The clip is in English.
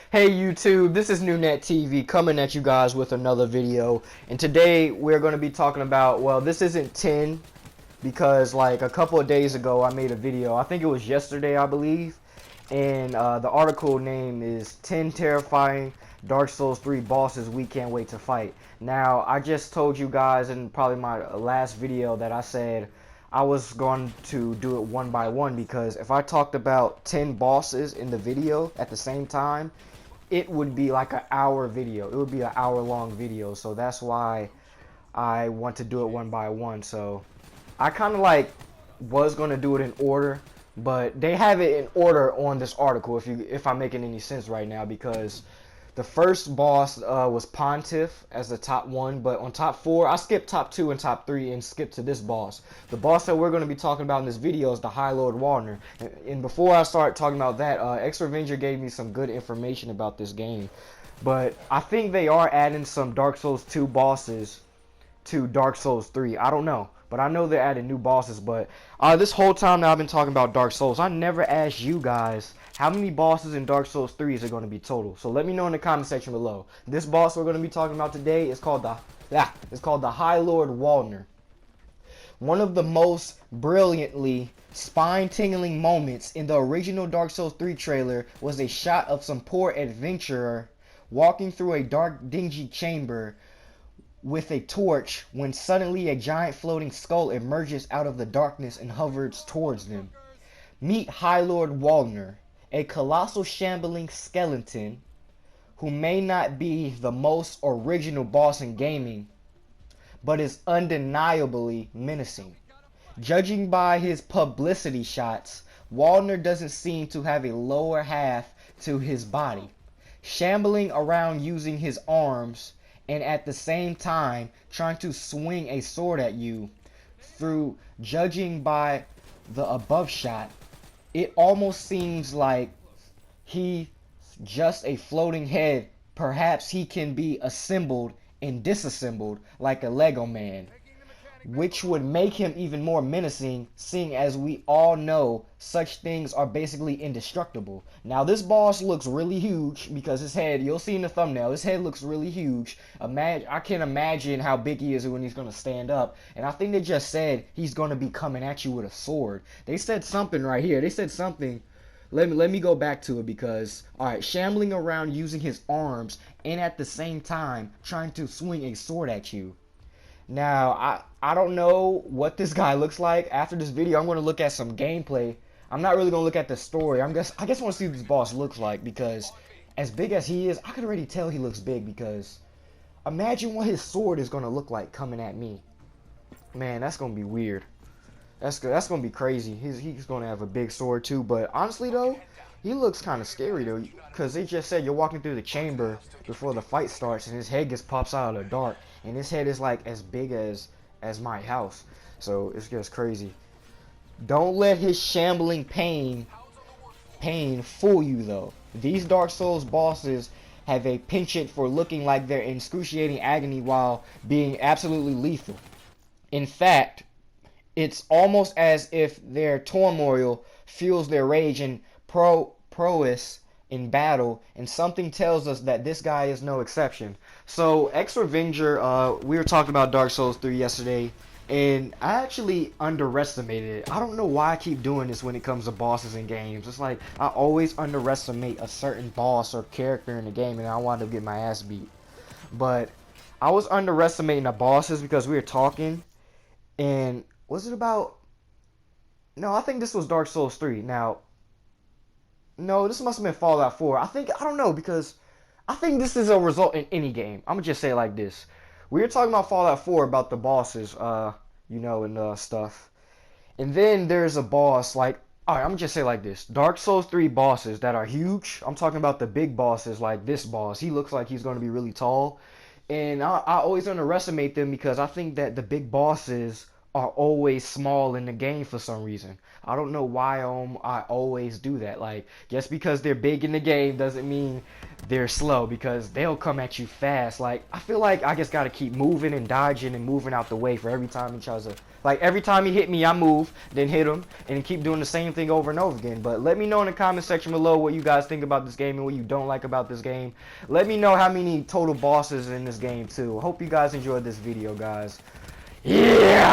Hey YouTube, this is NunetTV coming at you guys with another video. And today we're going to be talking about, well, this isn't 10 because like a couple of days ago I made a video. I think it was yesterday, I believe. And the article name is 10 Terrifying Dark Souls 3 Bosses We Can't Wait to Fight. Now, I just told you guys in probably my last video that I said I was going to do it one by one because if I talked about 10 bosses in the video at the same time, it would be like an hour video. It would be an hour-long video. So that's why I want to do it one by one. So I kind of like was going to do it in order, but they have it in order on this article if I'm making any sense right now, because the first boss was Pontiff as the top one, but on top 4, I skipped top 2 and top 3 and skipped to this boss. The boss that we're going to be talking about in this video is the High Lord Wolnir. And before I start talking about that, X-Revenger gave me some good information about this game. But I think they are adding some Dark Souls 2 bosses to Dark Souls 3. I don't know. But I know they're adding new bosses. But this whole time that I've been talking about Dark Souls, I never asked you guys how many bosses in Dark Souls 3 is it going to be total. So let me know in the comment section below. This boss we're going to be talking about today is called the High Lord Wolnir. One of the most brilliantly spine-tingling moments in the original Dark Souls 3 trailer was a shot of some poor adventurer walking through a dark, dingy chamber with a torch when suddenly a giant floating skull emerges out of the darkness and hovers towards them. Meet High Lord Wolnir, a colossal shambling skeleton who may not be the most original boss in gaming, but is undeniably menacing. Judging by his publicity shots, Wolnir doesn't seem to have a lower half to his body, shambling around using his arms and at the same time trying to swing a sword at you. Through judging by the above shot, it almost seems like he's just a floating head. Perhaps he can be assembled and disassembled like a Lego man, which would make him even more menacing, seeing as we all know such things are basically indestructible. Now this boss looks really huge because his head, you'll see in the thumbnail, his head looks really huge. I can imagine how big he is when he's going to stand up. And I think they just said he's going to be coming at you with a sword. They said something right here. They said something. Let me go back to it because, alright, shambling around using his arms and at the same time trying to swing a sword at you. Now, I don't know what this guy looks like. After this video, I'm going to look at some gameplay. I'm not really going to look at the story. I guess want to see what this boss looks like, because as big as he is, I can already tell he looks big, because imagine what his sword is going to look like coming at me. Man, that's going to be weird. That's going to be crazy. He's going to have a big sword too, but honestly though, he looks kind of scary though, because they just said you're walking through the chamber before the fight starts and his head just pops out of the dark, and his head is like as big as my house. So it's just crazy. Don't let his shambling pain fool you though. These Dark Souls bosses have a penchant for looking like they're in excruciating agony while being absolutely lethal. In fact, it's almost as if their turmoil fuels their rage and prowess in battle, and something tells us that this guy is no exception. So X-Revenger, we were talking about Dark Souls 3 yesterday, and I actually underestimated it. I don't know why I keep doing this when it comes to bosses in games. It's like I always underestimate a certain boss or character in the game, and I wind up getting my ass beat. But I was underestimating the bosses because we were talking, and was it about... No, I think this was Dark Souls 3. Now, no, this must have been Fallout 4. I don't know, because I think this is a result in any game. I'm going to just say it like this. We were talking about Fallout 4 about the bosses, you know, and stuff. And then there's a boss, like, alright, I'm going to just say it like this. Dark Souls 3 bosses that are huge. I'm talking about the big bosses like this boss. He looks like he's going to be really tall. And I always underestimate them because I think that the big bosses are always small in the game for some reason. I don't know why I always do that. Like, just because they're big in the game doesn't mean they're slow, because they'll come at you fast. Like, I feel like I just gotta keep moving and dodging and moving out the way for every time he tries to Like, every time he hit me, I move, then hit him, and keep doing the same thing over and over again. But let me know in the comment section below what you guys think about this game and what you don't like about this game. Let me know how many total bosses in this game, too. Hope you guys enjoyed this video, guys. Yeah!